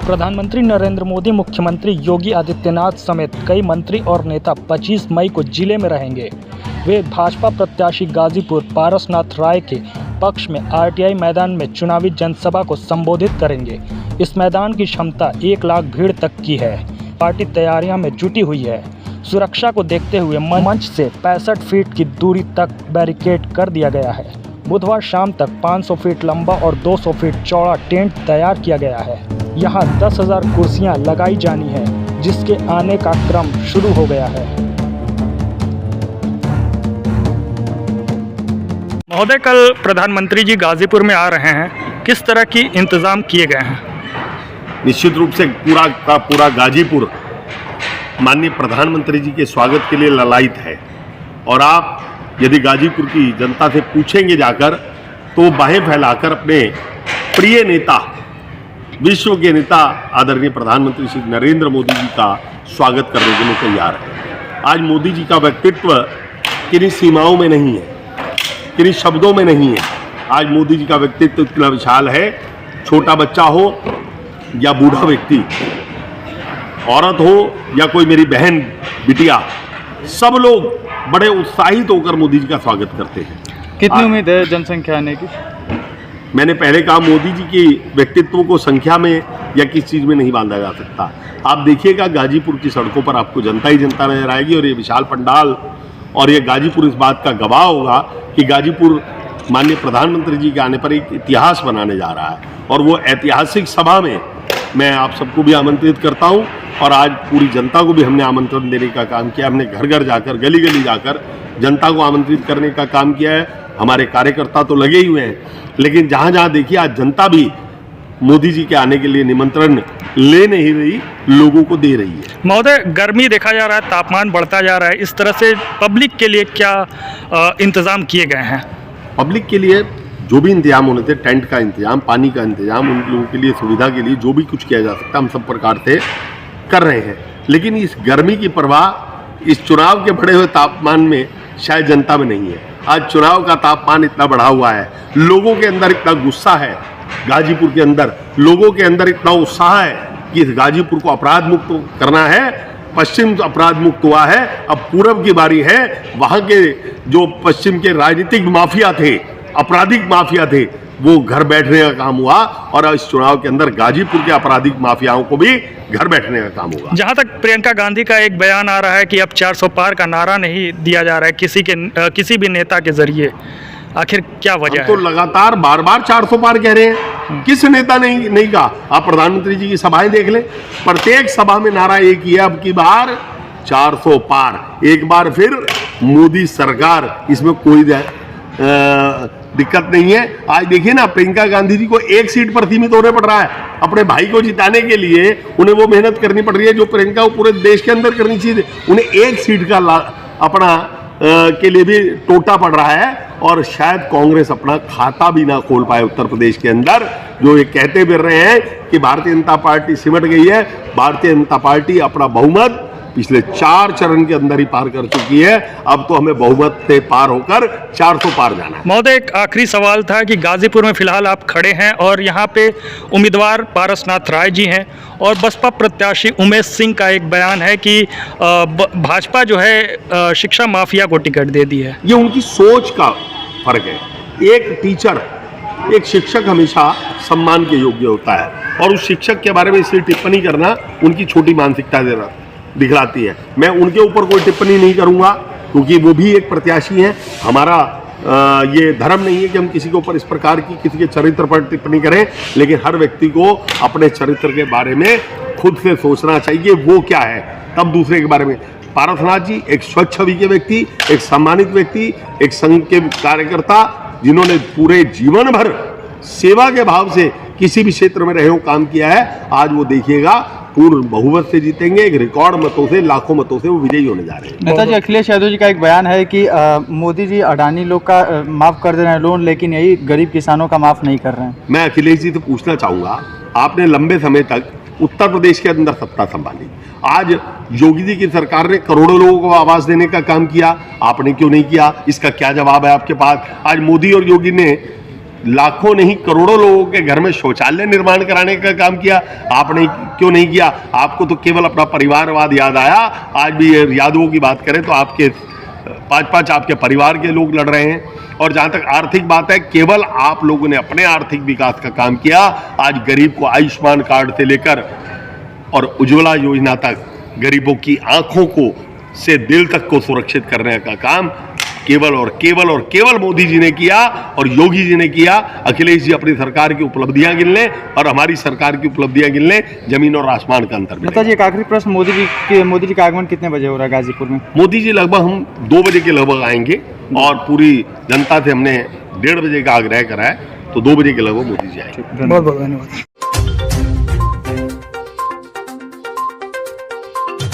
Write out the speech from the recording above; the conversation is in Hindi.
प्रधानमंत्री नरेंद्र मोदी, मुख्यमंत्री योगी आदित्यनाथ समेत कई मंत्री और नेता 25 मई को जिले में रहेंगे। वे भाजपा प्रत्याशी गाजीपुर पारसनाथ राय के पक्ष में आरटीआई मैदान में चुनावी जनसभा को संबोधित करेंगे। इस मैदान की क्षमता 1 लाख भीड़ तक की है। पार्टी तैयारियां में जुटी हुई है। सुरक्षा को देखते हुए मंच से 65 फीट की दूरी तक बैरिकेड कर दिया गया है। बुधवार शाम तक 500 फीट लंबा और 200 फीट चौड़ा टेंट तैयार किया गया है। यहाँ 10,000 कुर्सियाँ लगाई जानी है, जिसके आने का क्रम शुरू हो गया है। महोदय, कल प्रधानमंत्री जी गाजीपुर में आ रहे हैं, किस तरह की इंतजाम किए गए हैं? निश्चित रूप से पूरा का पूरा गाजीपुर माननीय प्रधानमंत्री जी के स्वागत के लिए ललायित है। और आप यदि गाजीपुर की जनता से पूछेंगे जाकर, तो बाहें फैलाकर अपने प्रिय नेता, विश्व के नेता आदरणीय प्रधानमंत्री श्री नरेंद्र मोदी जी का स्वागत करने के लिए तैयार है। आज मोदी जी का व्यक्तित्व किन्हीं सीमाओं में नहीं है, किन्हीं शब्दों में नहीं है। आज मोदी जी का व्यक्तित्व इतना विशाल है, छोटा बच्चा हो या बूढ़ा व्यक्ति, औरत हो या कोई मेरी बहन बिटिया, सब लोग बड़े उत्साहित होकर मोदी जी का स्वागत करते हैं। कितनी उम्मीद है जनसंख्या आने की? मैंने पहले कहा, मोदी जी की व्यक्तित्व को संख्या में या किस चीज़ में नहीं बांधा जा सकता। आप देखिएगा गाजीपुर की सड़कों पर आपको जनता ही जनता नजर आएगी। और ये विशाल पंडाल और ये गाजीपुर इस बात का गवाह होगा कि गाजीपुर माननीय प्रधानमंत्री जी के आने पर एक इतिहास बनाने जा रहा है। और वो ऐतिहासिक सभा में मैं आप सबको भी आमंत्रित करता हूँ। और आज पूरी जनता को भी हमने आमंत्रण देने का काम किया। हमने घर घर जाकर, गली गली जाकर जनता को आमंत्रित करने का काम किया है। हमारे कार्यकर्ता तो लगे ही हुए हैं, लेकिन जहाँ जहाँ देखिए आज जनता भी मोदी जी के आने के लिए निमंत्रण ले नहीं रही, लोगों को दे रही है। महोदय, गर्मी देखा जा रहा है, तापमान बढ़ता जा रहा है, इस तरह से पब्लिक के लिए क्या इंतजाम किए गए हैं? पब्लिक के लिए जो भी इंतजाम होने थे, टेंट का इंतजाम, पानी का इंतजाम, उन लोगों के लिए सुविधा के लिए जो भी कुछ किया जा सकता हम सब प्रकार से कर रहे हैं। लेकिन इस गर्मी की परवाह इस चुनाव के बढ़े हुए तापमान में शायद जनता में नहीं है। आज चुनाव का तापमान इतना बढ़ा हुआ है, लोगों के अंदर इतना गुस्सा है, गाजीपुर के अंदर लोगों के अंदर इतना उत्साह है कि इस गाजीपुर को अपराध मुक्त करना है। पश्चिम अपराध मुक्त हुआ है, अब पूरब की बारी है। वहाँ के जो पश्चिम के राजनीतिक माफिया थे, आपराधिक माफिया थे, वो घर बैठने का काम हुआ। और इस चुनाव के अंदर गाजीपुर के आपराधिक माफियाओं को भी घर बैठने का काम होगा। जहां तक प्रियंका गांधी का एक बयान आ रहा है कि अब 400 पार का नारा नहीं दिया जा रहा है किसी भी नेता के जरिए, आखिर क्या वजह है? तो लगातार बार बार 400 पार कह रहे हैं, किस नेता ने नहीं कहा? आप प्रधानमंत्री जी की सभाएं देख लें, प्रत्येक सभा में नारा एक ही है, अब की बार 400 पार। एक बार फिर मोदी सरकार, इसमें कोई दिक्कत नहीं है। आज देखिए ना, प्रियंका गांधी जी को एक सीट पर सीमित होने पड़ रहा है। अपने भाई को जिताने के लिए उन्हें वो मेहनत करनी पड़ रही है जो प्रियंका को पूरे देश के अंदर करनी चाहिए। उन्हें एक सीट का अपना के लिए भी टोटा पड़ रहा है। और शायद कांग्रेस अपना खाता भी ना खोल पाए उत्तर प्रदेश के अंदर, जो ये कहते फिर रहे हैं कि भारतीय जनता पार्टी सिमट गई है। भारतीय जनता पार्टी अपना बहुमत पिछले 4 चरण के अंदर ही पार कर चुकी है। अब तो हमें बहुमत से पार होकर 400 पार जाना है। महोदय, एक आखिरी सवाल था कि गाजीपुर में फिलहाल आप खड़े हैं और यहाँ पे उम्मीदवार पारसनाथ राय जी हैं और बसपा प्रत्याशी उमेश सिंह का एक बयान है कि भाजपा जो है शिक्षा माफिया को टिकट दे दी है। ये उनकी सोच का फर्क है। एक टीचर, एक शिक्षक हमेशा सम्मान के योग्य होता है, और उस शिक्षक के बारे में इसलिए टिप्पणी करना उनकी छोटी मानसिकता दिखलाती है। मैं उनके ऊपर कोई टिप्पणी नहीं करूंगा, क्योंकि वो भी एक प्रत्याशी हैं। हमारा ये धर्म नहीं है कि हम किसी के ऊपर इस प्रकार की किसी के चरित्र पर टिप्पणी करें, लेकिन हर व्यक्ति को अपने चरित्र के बारे में खुद से सोचना चाहिए, वो क्या है, तब दूसरे के बारे में। पारसनाथ जी एक स्वच्छ छवि के व्यक्ति, एक सम्मानित व्यक्ति, एक संघ के कार्यकर्ता, जिन्होंने पूरे जीवन भर सेवा के भाव से किसी भी क्षेत्र में रहे हो काम किया है। आज वो देखिएगा पूर्ण बहुमत से जीतेंगे, एक रिकॉर्ड मतों से, लाखों मतों से वो विजयी होने जा रहे हैं। नेताजी अखिलेश यादव जी का एक बयान है कि मोदी जी अडानी लोग का माफ कर दे रहे हैं लोन, लेकिन यही गरीब किसानों का माफ नहीं कर रहे हैं। मैं अखिलेश जी से पूछना चाहूंगा, आपने लंबे समय तक उत्तर प्रदेश के अंदर सत्ता संभाली, आज योगी जी की सरकार ने करोड़ों लोगों को आवास देने का काम किया, आपने क्यों नहीं किया? इसका क्या जवाब है आपके पास? आज मोदी और योगी ने लाखों नहीं करोड़ों लोगों के घर में शौचालय निर्माण कराने का काम किया। आपने क्यों नहीं किया? आपको तो केवल अपना परिवारवाद याद आया। आज भी ये यादवों की बात करें तो आपके 5-5 आपके परिवार के लोग लड़ रहे हैं। और जहां तक आर्थिक बात है, केवल आप लोगों ने अपने आर्थिक विकास का काम किया। आज गरीब को आयुष्मान कार्ड से लेकर और उज्ज्वला योजना तक गरीबों की आंखों को से दिल तक को सुरक्षित करने का काम केवल और केवल और केवल मोदी जी ने किया और योगी जी ने किया। अखिलेश जी अपनी सरकार की उपलब्धियां गिन लें और हमारी सरकार की उपलब्धियां गिन लें, जमीन और आसमान का अंतर मिलेगा। नेताजी, एक आखिरी प्रश्न, मोदी जी का आगमन कितने बजे हो रहा है गाजीपुर में? मोदी जी लगभग हम 2 बजे के लगभग आएंगे और पूरी जनता से हमने 1:30 बजे का आग्रह करा है, तो 2 बजे के लगभग मोदी जी आएंगे। बहुत बहुत धन्यवाद।